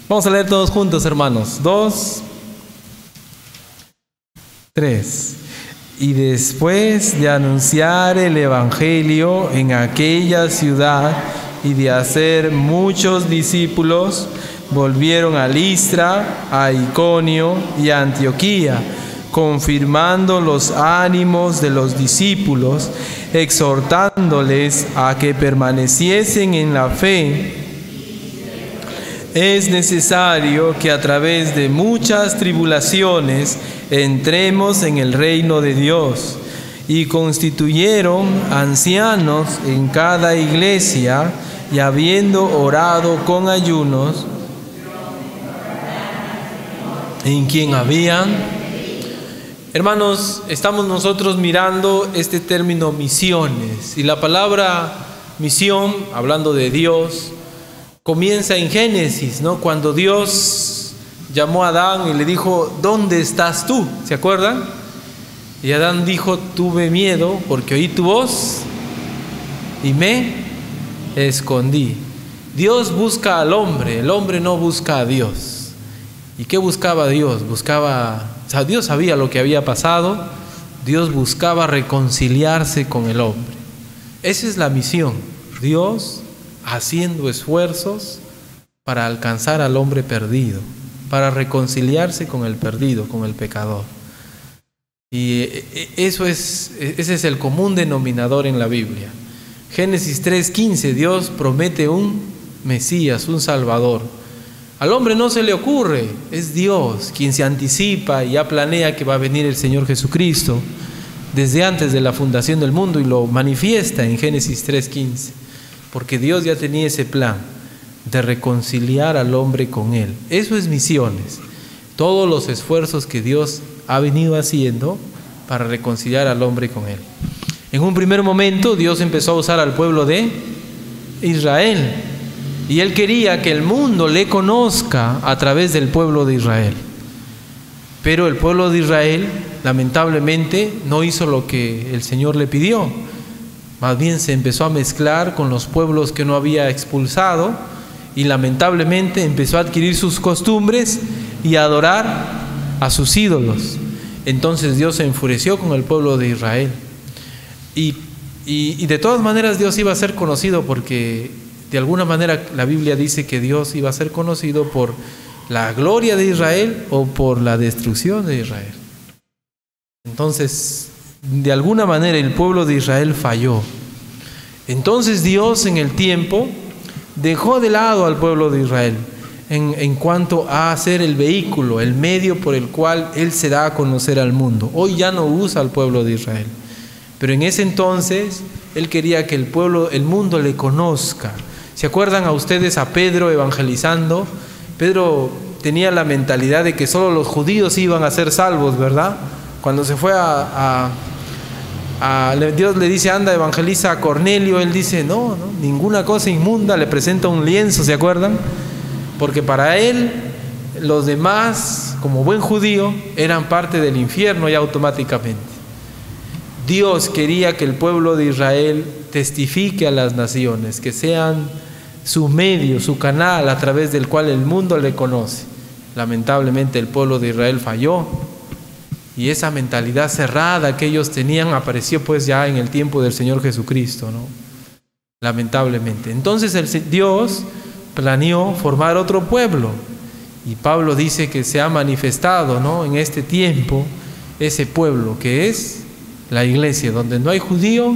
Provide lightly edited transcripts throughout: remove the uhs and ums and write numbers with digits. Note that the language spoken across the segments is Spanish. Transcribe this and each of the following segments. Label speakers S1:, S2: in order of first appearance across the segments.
S1: Vamos a leer todos juntos, hermanos. 2, 3. Y después de anunciar el Evangelio en aquella ciudad y de hacer muchos discípulos, volvieron a Listra, a Iconio y a Antioquía, confirmando los ánimos de los discípulos, exhortándoles a que permaneciesen en la fe. Es necesario que a través de muchas tribulaciones entremos en el reino de Dios. Y constituyeron ancianos en cada iglesia, y habiendo orado con ayunos, en quien habían... Hermanos, estamos nosotros mirando este término misiones, y la palabra misión, hablando de Dios, comienza en Génesis, ¿no? Cuando Dios llamó a Adán y le dijo: ¿dónde estás tú? ¿Se acuerdan? Y Adán dijo: tuve miedo porque oí tu voz y me escondí. Dios busca al hombre, el hombre no busca a Dios. ¿Y qué buscaba Dios? Dios sabía lo que había pasado. Dios buscaba reconciliarse con el hombre. Esa es la misión. Dios haciendo esfuerzos para alcanzar al hombre perdido, para reconciliarse con el perdido, con el pecador. Y ese es el común denominador en la Biblia. Génesis 3:15, Dios promete un Mesías, un Salvador. Al hombre no se le ocurre, es Dios quien se anticipa y ya planea que va a venir el Señor Jesucristo desde antes de la fundación del mundo, y lo manifiesta en Génesis 3:15, porque Dios ya tenía ese plan de reconciliar al hombre con Él. Eso es misiones, todos los esfuerzos que Dios ha venido haciendo para reconciliar al hombre con Él. En un primer momento Dios empezó a usar al pueblo de Israel, y Él quería que el mundo le conozca a través del pueblo de Israel. Pero el pueblo de Israel lamentablemente no hizo lo que el Señor le pidió. Más bien se empezó a mezclar con los pueblos que no había expulsado, y lamentablemente empezó a adquirir sus costumbres y a adorar a sus ídolos. Entonces Dios se enfureció con el pueblo de Israel. Y de todas maneras Dios iba a ser conocido, porque de alguna manera la Biblia dice que Dios iba a ser conocido por la gloria de Israel o por la destrucción de Israel. Entonces, de alguna manera el pueblo de Israel falló. Entonces Dios en el tiempo dejó de lado al pueblo de Israel en cuanto a ser el vehículo, el medio por el cual Él se da a conocer al mundo. Hoy ya no usa al pueblo de Israel, pero en ese entonces Él quería que el mundo le conozca. ¿Se acuerdan a ustedes a Pedro evangelizando? Pedro tenía la mentalidad de que solo los judíos iban a ser salvos, ¿verdad? Cuando se fue Dios le dice: anda, evangeliza a Cornelio. Él dice: no, ninguna cosa inmunda. Le presenta un lienzo, ¿se acuerdan? Porque para él los demás, como buen judío, eran parte del infierno ya automáticamente. Dios quería que el pueblo de Israel testifique a las naciones, que sean su medio, su canal a través del cual el mundo le conoce. Lamentablemente el pueblo de Israel falló, y esa mentalidad cerrada que ellos tenían apareció pues ya en el tiempo del Señor Jesucristo, ¿no? Lamentablemente. Entonces Dios planeó formar otro pueblo, y Pablo dice que se ha manifestado, ¿no?, en este tiempo ese pueblo que es la iglesia, donde no hay judío,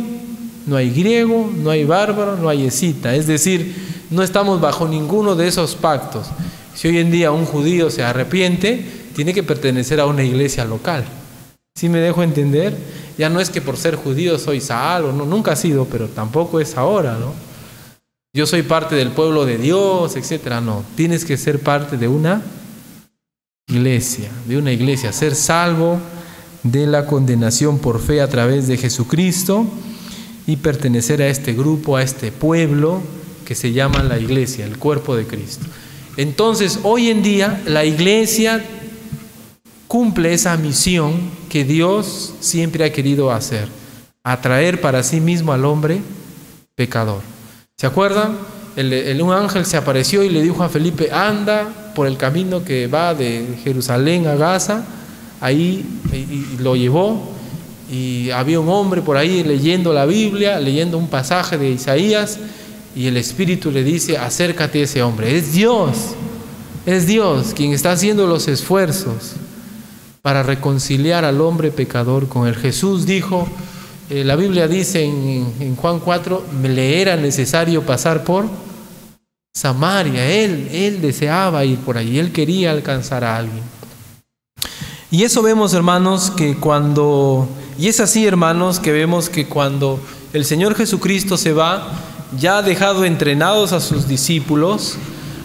S1: no hay griego, no hay bárbaro, no hay escita. Es decir, no estamos bajo ninguno de esos pactos. Si hoy en día un judío se arrepiente, tiene que pertenecer a una iglesia local. ¿Sí me dejo entender? Ya no es que por ser judío soy salvo, no, nunca ha sido, pero tampoco es ahora, ¿no? Yo soy parte del pueblo de Dios, etcétera. No, tienes que ser parte de una iglesia, ser salvo de la condenación por fe a través de Jesucristo y pertenecer a este grupo, a este pueblo que se llama la iglesia, el cuerpo de Cristo. Entonces, hoy en día la iglesia cumple esa misión que Dios siempre ha querido hacer: atraer para sí mismo al hombre pecador. ¿Se acuerdan? un ángel se apareció y le dijo a Felipe: anda por el camino que va de Jerusalén a Gaza. Ahí y lo llevó, y había un hombre por ahí leyendo la Biblia, leyendo un pasaje de Isaías, y el Espíritu le dice: acércate a ese hombre. Es Dios quien está haciendo los esfuerzos para reconciliar al hombre pecador con él. Jesús dijo, la Biblia dice en Juan 4, le era necesario pasar por Samaria. Él deseaba ir por allí, él quería alcanzar a alguien. Y eso vemos, hermanos, y es así, hermanos, que vemos que cuando el Señor Jesucristo se va, ya ha dejado entrenados a sus discípulos,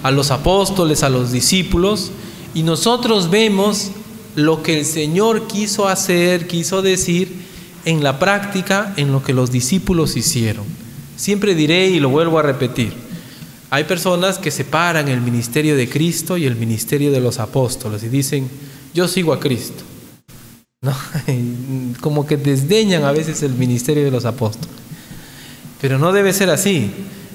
S1: a los apóstoles, a los discípulos, y nosotros vemos lo que el Señor quiso hacer, quiso decir en la práctica, en lo que los discípulos hicieron. Siempre diré y lo vuelvo a repetir: hay personas que separan el ministerio de Cristo y el ministerio de los apóstoles y dicen: yo sigo a Cristo, ¿no? Como que desdeñan a veces el ministerio de los apóstoles. Pero no debe ser así.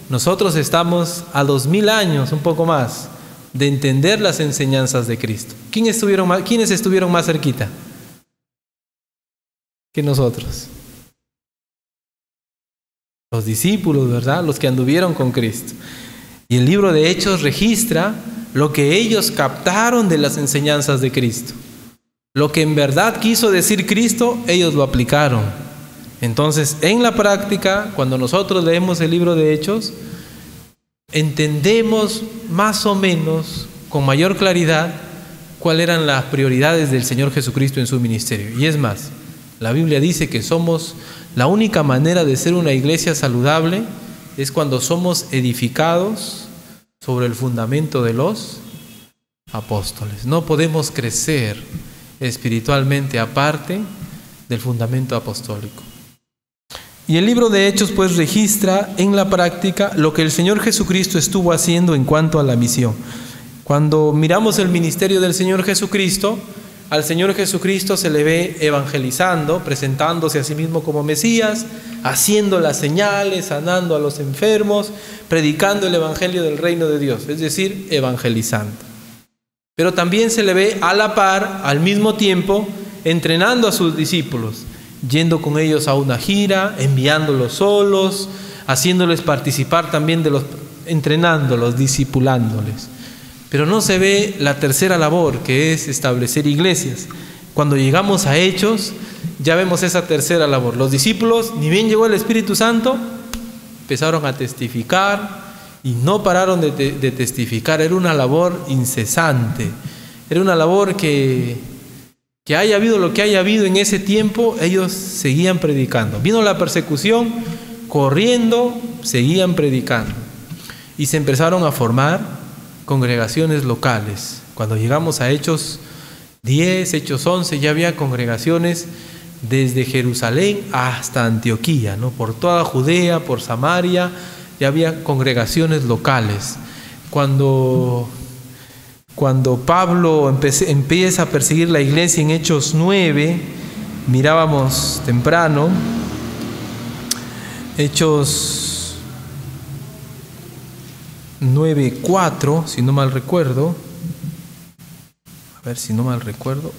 S1: Nosotros estamos a 2000 años, un poco más, de entender las enseñanzas de Cristo. ¿Quiénes estuvieron más cerquita que nosotros? Los discípulos, ¿verdad? Los que anduvieron con Cristo. Y el libro de Hechos registra lo que ellos captaron de las enseñanzas de Cristo. Lo que en verdad quiso decir Cristo, ellos lo aplicaron. Entonces, en la práctica, cuando nosotros leemos el libro de Hechos, entendemos más o menos, con mayor claridad, cuáles eran las prioridades del Señor Jesucristo en su ministerio. Y es más, la Biblia dice que somos la única manera de ser una iglesia saludable es cuando somos edificados sobre el fundamento de los apóstoles. No podemos crecer espiritualmente aparte del fundamento apostólico. Y el libro de Hechos pues registra en la práctica lo que el Señor Jesucristo estuvo haciendo en cuanto a la misión. Cuando miramos el ministerio del Señor Jesucristo, al Señor Jesucristo se le ve evangelizando, presentándose a sí mismo como Mesías, haciendo las señales, sanando a los enfermos, predicando el evangelio del reino de Dios, es decir, evangelizando. Pero también se le ve a la par, al mismo tiempo, entrenando a sus discípulos, yendo con ellos a una gira, enviándolos solos, haciéndoles participar también entrenándolos, discipulándoles. Pero no se ve la tercera labor, que es establecer iglesias. Cuando llegamos a Hechos, ya vemos esa tercera labor. Los discípulos, ni bien llegó el Espíritu Santo, empezaron a testificar y no pararon de testificar. Era una labor incesante. Era una labor que haya habido lo que haya habido en ese tiempo, ellos seguían predicando. Vino la persecución, corriendo, seguían predicando. Y se empezaron a formar congregaciones locales. Cuando llegamos a Hechos 10, Hechos 11, ya había congregaciones desde Jerusalén hasta Antioquía, ¿no? Por toda Judea, por Samaria, ya había congregaciones locales. Cuando Pablo empieza a perseguir la iglesia en Hechos 9, mirábamos temprano, Hechos 9:4, si no mal recuerdo. A ver si no mal recuerdo.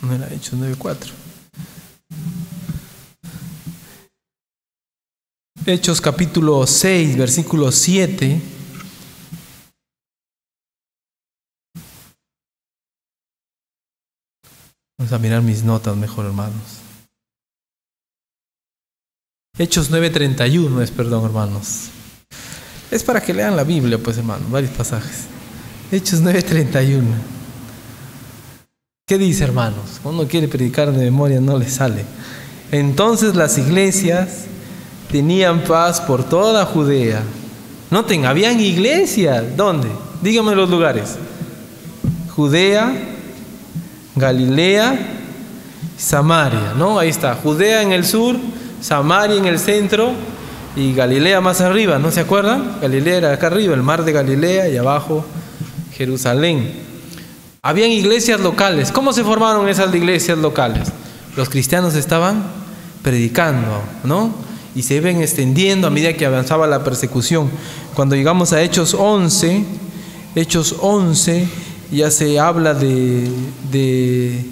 S1: No era Hechos 9:4. Hechos capítulo 6, versículo 7. Vamos a mirar mis notas mejor, hermanos. Hechos 9:31 es, perdón, hermanos. Es para que lean la Biblia, pues, hermanos, varios pasajes. Hechos 9:31. ¿Qué dice, hermanos? Cuando uno quiere predicar de memoria no le sale. Entonces las iglesias tenían paz por toda Judea. Noten, habían iglesias. ¿Dónde? Díganme los lugares. Judea, Galilea, Samaria, ¿no? Ahí está, Judea en el sur, Samaria en el centro y Galilea más arriba, ¿no se acuerdan? Galilea era acá arriba, el mar de Galilea, y abajo Jerusalén. Habían iglesias locales. ¿Cómo se formaron esas iglesias locales? Los cristianos estaban predicando, ¿no? Y se iban extendiendo a medida que avanzaba la persecución. Cuando llegamos a Hechos 11, ya se habla de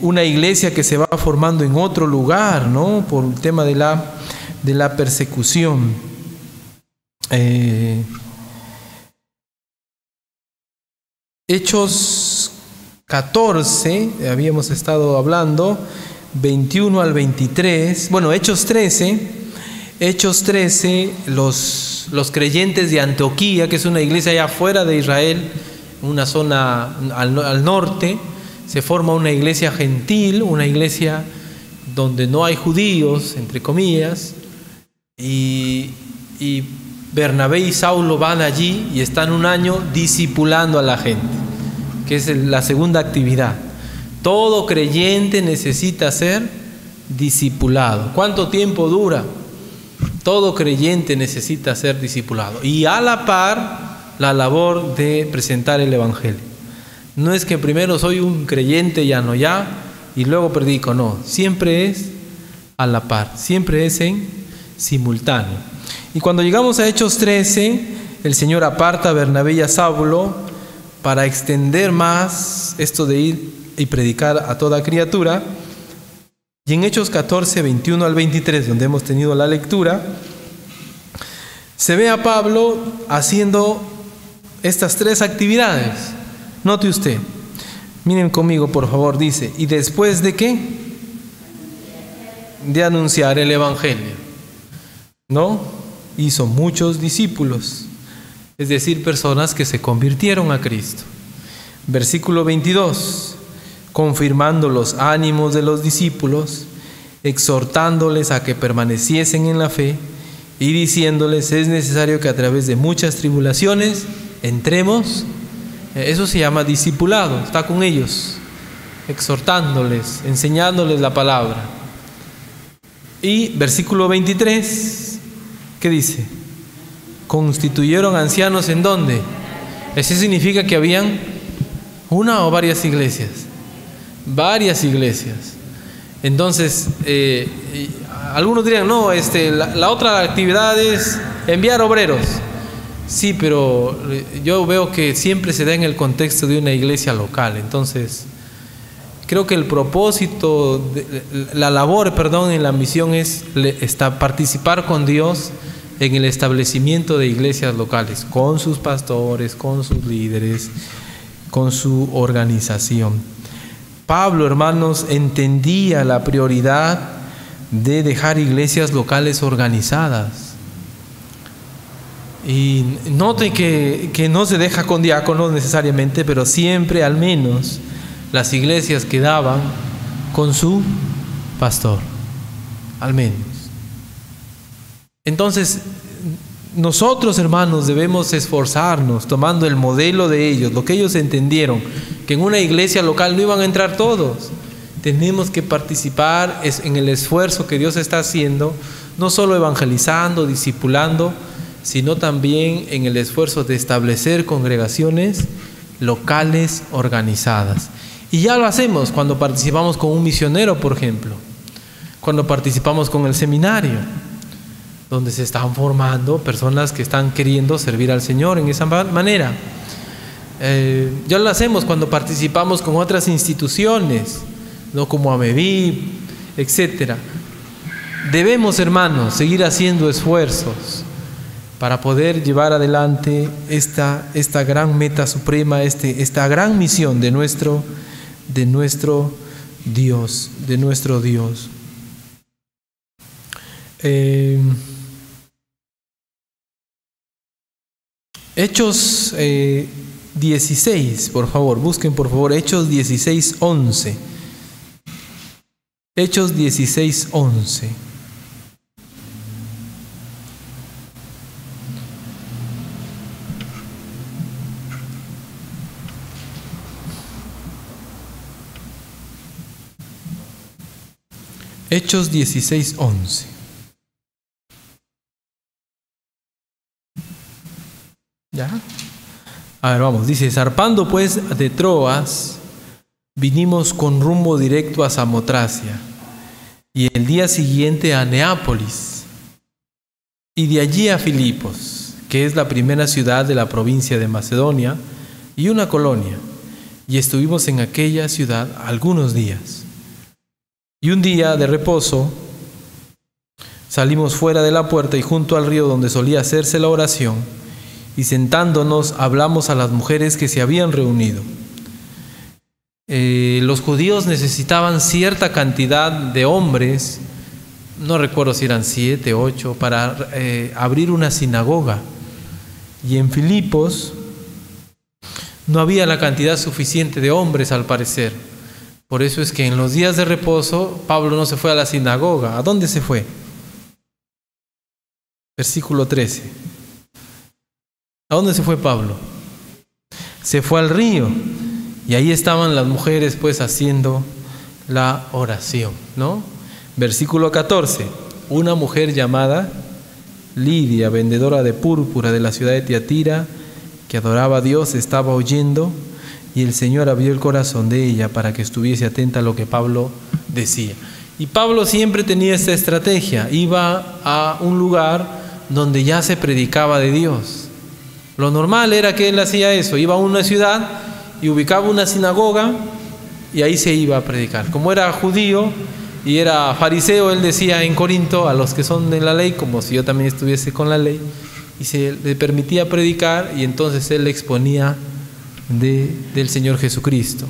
S1: una iglesia que se va formando en otro lugar, ¿no? Por el tema de la persecución. Hechos 14, habíamos estado hablando, 21 al 23, bueno, Hechos 13, los creyentes de Antioquía, que es una iglesia allá afuera de Israel, una zona al norte, se forma una iglesia gentil, una iglesia donde no hay judíos, entre comillas, y Bernabé y Saulo van allí y están un año discipulando a la gente, que es la segunda actividad. Todo creyente necesita ser discipulado. ¿Cuánto tiempo dura? Todo creyente necesita ser discipulado. Y a la par, la labor de presentar el Evangelio. No es que primero soy un creyente ya y luego predico, no. Siempre es a la par, siempre es en simultáneo. Y cuando llegamos a Hechos 13, el Señor aparta a Bernabé y a Saulo para extender más esto de ir y predicar a toda criatura. Y en Hechos 14, 21 al 23, donde hemos tenido la lectura, se ve a Pablo haciendo estas tres actividades. Note usted, miren conmigo por favor, dice, ¿y después de qué? De anunciar el Evangelio, ¿no? Hizo muchos discípulos, es decir, personas que se convirtieron a Cristo. Versículo 22, confirmando los ánimos de los discípulos, exhortándoles a que permaneciesen en la fe y diciéndoles, es necesario que a través de muchas tribulaciones entremos. Eso se llama discipulado, está con ellos, exhortándoles, enseñándoles la palabra. Y versículo 23, ¿qué dice? Constituyeron ancianos ¿en dónde? Eso significa que habían una o varias iglesias. Varias iglesias. Entonces, algunos dirían, no, la otra actividad es enviar obreros. Sí, pero yo veo que siempre se da en el contexto de una iglesia local. Entonces, creo que el propósito, la labor en la misión es participar con Dios en el establecimiento de iglesias locales, con sus pastores, con sus líderes, con su organización. Pablo, hermanos, entendía la prioridad de dejar iglesias locales organizadas. Y note que no se deja con diáconos necesariamente, pero siempre al menos las iglesias quedaban con su pastor, al menos. Entonces, nosotros, hermanos, debemos esforzarnos tomando el modelo de ellos, lo que ellos entendieron, que en una iglesia local no iban a entrar todos. Tenemos que participar en el esfuerzo que Dios está haciendo, no solo evangelizando, discipulando, sino también en el esfuerzo de establecer congregaciones locales organizadas. Y ya lo hacemos cuando participamos con un misionero, por ejemplo, cuando participamos con el seminario, donde se están formando personas que están queriendo servir al Señor en esa manera. Ya lo hacemos cuando participamos con otras instituciones, ¿no? Como AMEVIP, etc. Debemos, hermanos, seguir haciendo esfuerzos para poder llevar adelante esta gran meta suprema, esta gran misión de nuestro Dios, Hechos 16, por favor, busquen por favor Hechos 16, 11. Hechos 16, 11. Hechos 16, 11. ¿Ya? A ver, vamos, dice, zarpando pues de Troas, vinimos con rumbo directo a Samotracia y el día siguiente a Neápolis y de allí a Filipos, que es la primera ciudad de la provincia de Macedonia y una colonia, y estuvimos en aquella ciudad algunos días. Y un día de reposo salimos fuera de la puerta y junto al río donde solía hacerse la oración, y sentándonos hablamos a las mujeres que se habían reunido. Los judíos necesitaban cierta cantidad de hombres, no recuerdo si eran 7, 8, para abrir una sinagoga. Y en Filipos no había la cantidad suficiente de hombres al parecer. Por eso es que en los días de reposo Pablo no se fue a la sinagoga. ¿A dónde se fue? Versículo 13. ¿A dónde se fue Pablo? Se fue al río. Y ahí estaban las mujeres pues haciendo la oración, ¿no? Versículo 14. Una mujer llamada Lidia, vendedora de púrpura de la ciudad de Tiatira, que adoraba a Dios, estaba oyendo, y el Señor abrió el corazón de ella para que estuviese atenta a lo que Pablo decía. Y Pablo siempre tenía esta estrategia. Iba a un lugar donde ya se predicaba de Dios. Lo normal era que él hacía eso. Iba a una ciudad y ubicaba una sinagoga y ahí se iba a predicar. Como era judío y era fariseo, él decía en Corinto a los que son de la ley, como si yo también estuviese con la ley, y se le permitía predicar, y entonces él le exponía del Señor Jesucristo.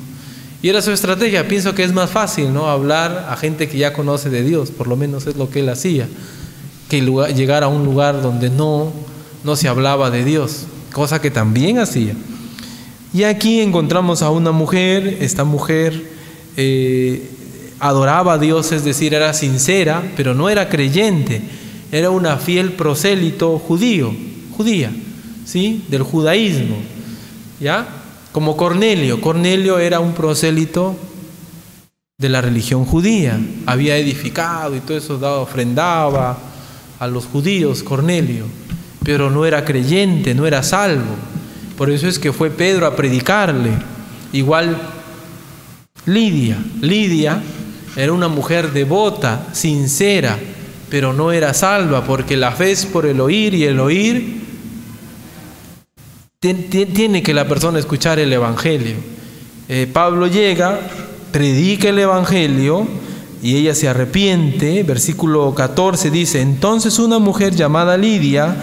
S1: Y era su estrategia. Pienso que es más fácil, ¿no?, hablar a gente que ya conoce de Dios. Por lo menos es lo que él hacía, que llegar a un lugar donde no se hablaba de Dios, cosa que también hacía. Y aquí encontramos a una mujer. Esta mujer adoraba a Dios, es decir, era sincera, pero no era creyente. Era una fiel prosélito judía, ¿sí?, del judaísmo, ¿ya? Como Cornelio. Cornelio era un prosélito de la religión judía. Había edificado y todo eso, ofrendaba a los judíos, Cornelio, pero no era creyente, no era salvo. Por eso es que fue Pedro a predicarle. Igual Lidia era una mujer devota, sincera, pero no era salva, porque la fe es por el oír, y el oír tiene que la persona escuchar el evangelio. Pablo llega, predica el evangelio y ella se arrepiente. Versículo 14 dice: entonces una mujer llamada Lidia,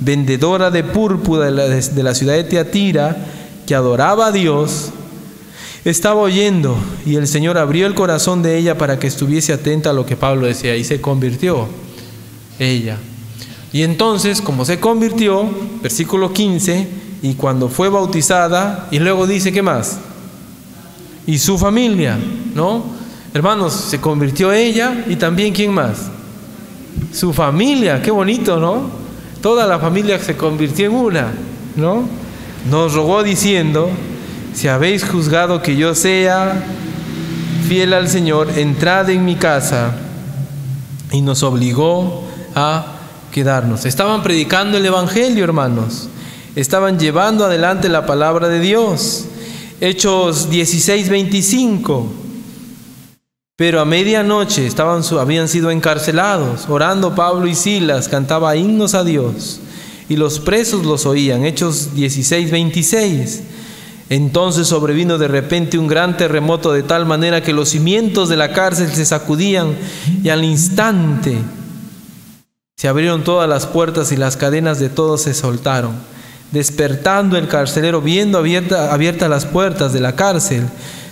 S1: vendedora de púrpura de la ciudad de Tiatira, que adoraba a Dios, estaba oyendo, y el Señor abrió el corazón de ella para que estuviese atenta a lo que Pablo decía, y se convirtió ella. Y entonces, como se convirtió, versículo 15, y cuando fue bautizada, y luego dice, ¿qué más? Y su familia, ¿no? Hermanos, se convirtió ella, y también, ¿quién más? Su familia. Qué bonito, ¿no? Toda la familia se convirtió en una, ¿no? Nos rogó diciendo: si habéis juzgado que yo sea fiel al Señor, entrad en mi casa. Y nos obligó a quedarnos. Estaban predicando el evangelio, hermanos. Estaban llevando adelante la palabra de Dios. Hechos 16:25. Pero a medianoche habían sido encarcelados. Orando Pablo y Silas, cantaba himnos a Dios, y los presos los oían. Hechos 16:26. Entonces sobrevino de repente un gran terremoto, de tal manera que los cimientos de la cárcel se sacudían, y al instante se abrieron todas las puertas y las cadenas de todos se soltaron. Despertando el carcelero, viendo abiertas las puertas de la cárcel,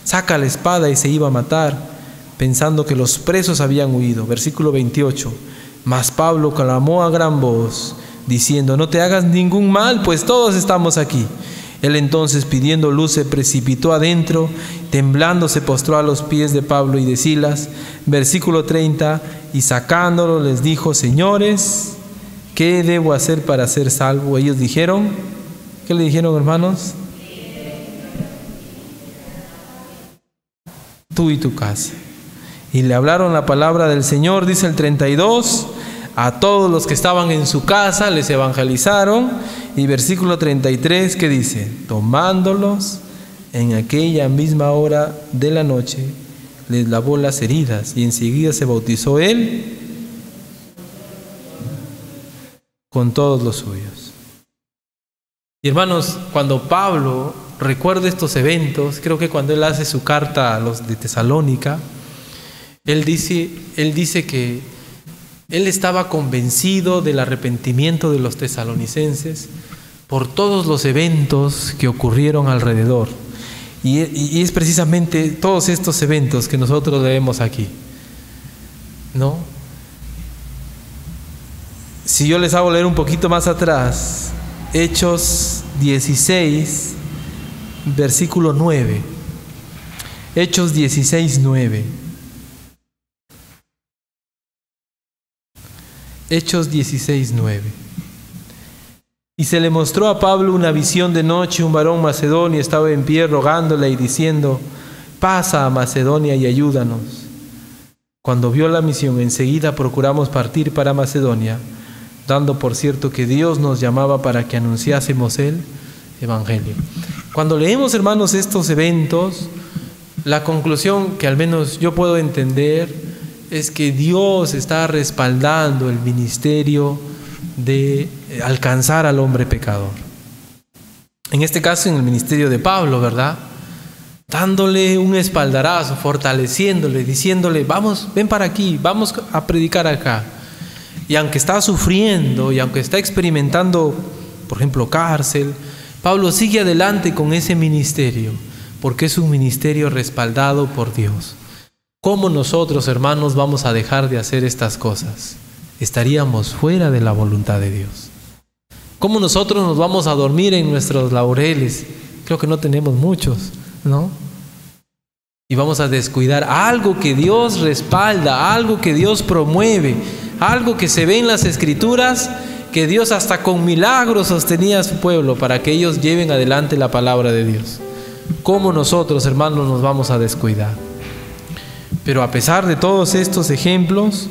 S1: saca la espada y se iba a matar, pensando que los presos habían huido. Versículo 28. Mas Pablo clamó a gran voz, diciendo: no te hagas ningún mal, pues todos estamos aquí. Él entonces, pidiendo luz, se precipitó adentro, temblando se postró a los pies de Pablo y de Silas. Versículo 30. Y sacándolo les dijo: señores, ¿qué debo hacer para ser salvo? Ellos dijeron, ¿qué le dijeron, hermanos? Tú y tu casa. Y le hablaron la palabra del Señor, dice el 32, a todos los que estaban en su casa, les evangelizaron. Y versículo 33, ¿qué dice? Tomándolos en aquella misma hora de la noche, les lavó las heridas y enseguida se bautizó él con todos los suyos. Y hermanos, cuando Pablo recuerda estos eventos, creo que cuando él hace su carta a los de Tesalónica, él dice que él estaba convencido del arrepentimiento de los tesalonicenses por todos los eventos que ocurrieron alrededor. Y es precisamente todos estos eventos que nosotros leemos aquí, ¿no? Si yo les hago leer un poquito más atrás, Hechos 16, versículo 9. Hechos 16, 9. Hechos 16, 9. Y se le mostró a Pablo una visión de noche, un varón macedonio estaba en pie rogándole y diciendo: pasa a Macedonia y ayúdanos. Cuando vio la misión, enseguida procuramos partir para Macedonia, dando por cierto que Dios nos llamaba para que anunciásemos el Evangelio. Cuando leemos, hermanos, estos eventos, la conclusión que al menos yo puedo entender es que Dios está respaldando el ministerio de alcanzar al hombre pecador. En este caso, en el ministerio de Pablo, ¿verdad? Dándole un espaldarazo, fortaleciéndole, diciéndole: vamos, ven para aquí, vamos a predicar acá. Y aunque está sufriendo y aunque está experimentando, por ejemplo, cárcel, Pablo sigue adelante con ese ministerio, porque es un ministerio respaldado por Dios. ¿Cómo nosotros, hermanos, vamos a dejar de hacer estas cosas? Estaríamos fuera de la voluntad de Dios. ¿Cómo nosotros nos vamos a dormir en nuestros laureles? Creo que no tenemos muchos, ¿no? Y vamos a descuidar algo que Dios respalda, algo que Dios promueve, algo que se ve en las Escrituras, que Dios hasta con milagros sostenía a su pueblo para que ellos lleven adelante la palabra de Dios. ¿Cómo nosotros, hermanos, nos vamos a descuidar? Pero a pesar de todos estos ejemplos,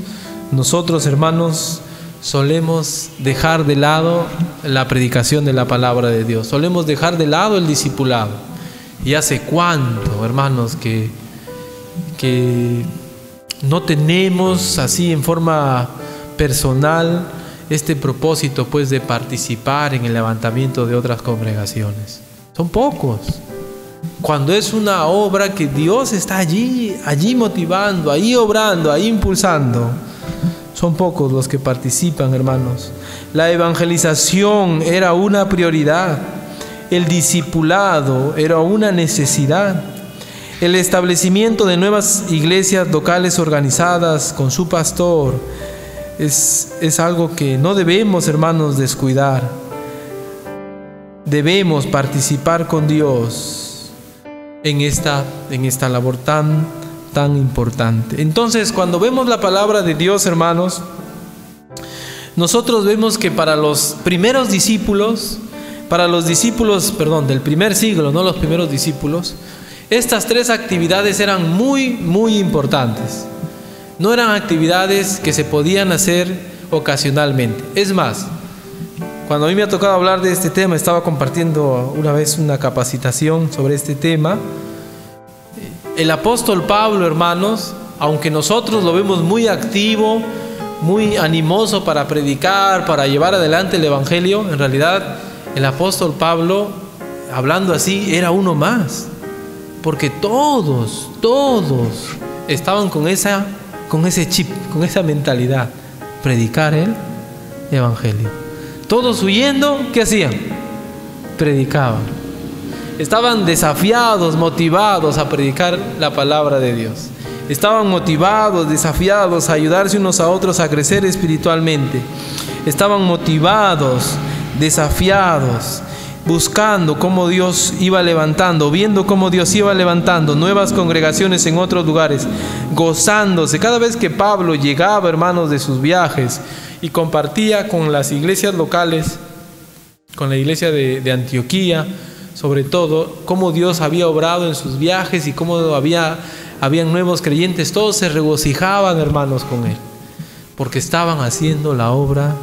S1: nosotros, hermanos, solemos dejar de lado la predicación de la palabra de Dios. Solemos dejar de lado el discipulado. ¿Y hace cuánto, hermanos, que no tenemos así en forma personal este propósito, pues, de participar en el levantamiento de otras congregaciones? Son pocos. Cuando es una obra que Dios está allí motivando, ahí obrando, ahí impulsando, son pocos los que participan, hermanos. La evangelización era una prioridad. El discipulado era una necesidad. El establecimiento de nuevas iglesias locales organizadas con su pastor es algo que no debemos, hermanos, descuidar. Debemos participar con Dios en esta labor tan importante. Entonces, cuando vemos la palabra de Dios, hermanos, nosotros vemos que para los primeros discípulos, del primer siglo, no los primeros discípulos, estas tres actividades eran muy importantes. No eran actividades que se podían hacer ocasionalmente. Es más, cuando a mí me ha tocado hablar de este tema, estaba compartiendo una vez una capacitación sobre este tema. El apóstol Pablo, hermanos, aunque nosotros lo vemos muy activo, muy animoso para predicar, para llevar adelante el Evangelio, en realidad el apóstol Pablo, hablando así, era uno más. Porque todos estaban con ese chip, con esa mentalidad: predicar el Evangelio. Todos huyendo, ¿qué hacían? Predicaban. Estaban desafiados, motivados a predicar la palabra de Dios. Estaban motivados, desafiados a ayudarse unos a otros a crecer espiritualmente. Estaban motivados, desafiados, buscando cómo Dios iba levantando, viendo cómo Dios iba levantando nuevas congregaciones en otros lugares, gozándose. Cada vez que Pablo llegaba, hermanos, de sus viajes y compartía con las iglesias locales, con la iglesia de Antioquía, sobre todo, cómo Dios había obrado en sus viajes y cómo habían nuevos creyentes, todos se regocijaban, hermanos, con él. porque estaban haciendo la obra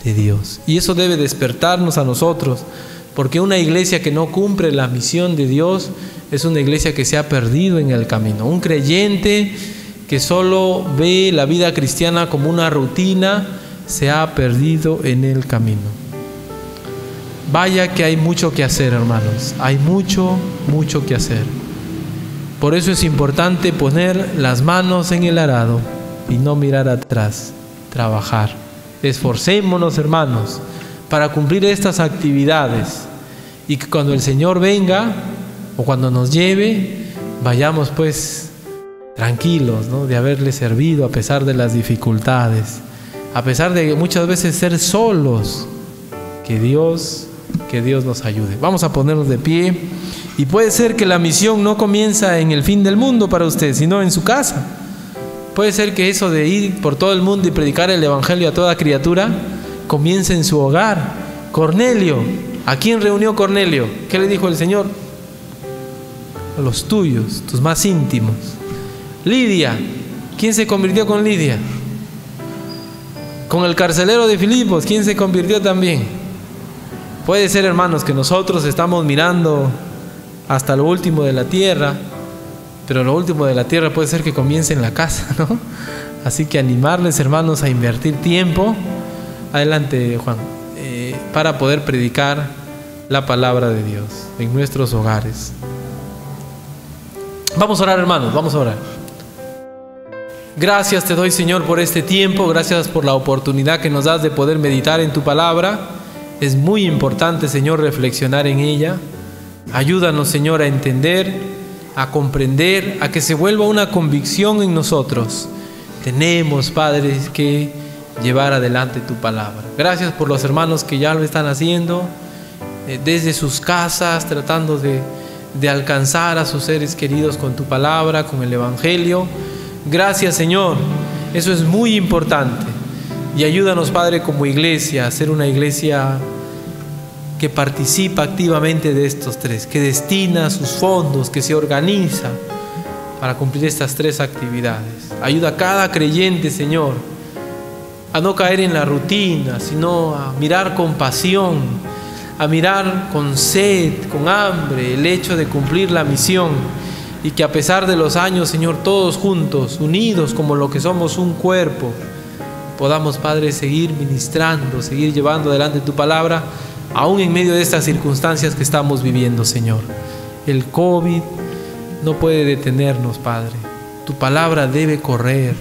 S1: de Dios. Y eso debe despertarnos a nosotros, porque una iglesia que no cumple la misión de Dios es una iglesia que se ha perdido en el camino. Un creyente que solo ve la vida cristiana como una rutina se ha perdido en el camino. Vaya que hay mucho que hacer, hermanos. Hay mucho que hacer. Por eso es importante poner las manos en el arado y no mirar atrás. Trabajar. Esforcémonos, hermanos, para cumplir estas actividades. Y que cuando el Señor venga o cuando nos lleve, vayamos pues tranquilos, ¿no?, de haberle servido a pesar de las dificultades, a pesar de muchas veces ser solos. Que Dios nos ayude. Vamos a ponernos de pie. Y puede ser que la misión no comienza en el fin del mundo para usted, sino en su casa. Puede ser que eso de ir por todo el mundo y predicar el evangelio a toda criatura comience en su hogar. Cornelio, ¿a quién reunió Cornelio? ¿Qué le dijo el Señor? A los tuyos, tus más íntimos. Lidia, ¿quién se convirtió con Lidia? Con el carcelero de Filipos, ¿quién se convirtió también? Puede ser, hermanos, que nosotros estamos mirando hasta lo último de la tierra, pero lo último de la tierra puede ser que comience en la casa, ¿no? Así que animarles, hermanos, a invertir tiempo. Adelante, Juan, para poder predicar la palabra de Dios en nuestros hogares. Vamos a orar, hermanos, vamos a orar. Gracias te doy, Señor, por este tiempo. Gracias por la oportunidad que nos das de poder meditar en tu palabra. Es muy importante, Señor, reflexionar en ella. Ayúdanos, Señor, a entender, a comprender, a que se vuelva una convicción en nosotros. Tenemos, Padre, que llevar adelante tu palabra. Gracias por los hermanos que ya lo están haciendo, desde sus casas, tratando de alcanzar a sus seres queridos con tu palabra, con el evangelio. Gracias, Señor, eso es muy importante. Y ayúdanos, Padre, como iglesia, a ser una iglesia que participa activamente de estos tres, que destina sus fondos, que se organiza para cumplir estas tres actividades. Ayuda a cada creyente, Señor, a no caer en la rutina, sino a mirar con pasión, a mirar con sed, con hambre, el hecho de cumplir la misión. Y que a pesar de los años, Señor, todos juntos, unidos como lo que somos, un cuerpo, podamos, Padre, seguir ministrando, seguir llevando adelante tu palabra, aún en medio de estas circunstancias que estamos viviendo, Señor. El COVID no puede detenernos, Padre. Tu palabra debe correr,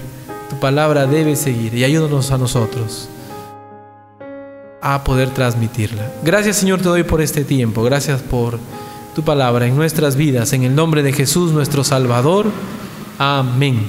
S1: tu palabra debe seguir, y ayúdanos a nosotros a poder transmitirla. Gracias, Señor, te doy por este tiempo. Gracias por tu palabra en nuestras vidas. En el nombre de Jesús, nuestro Salvador. Amén.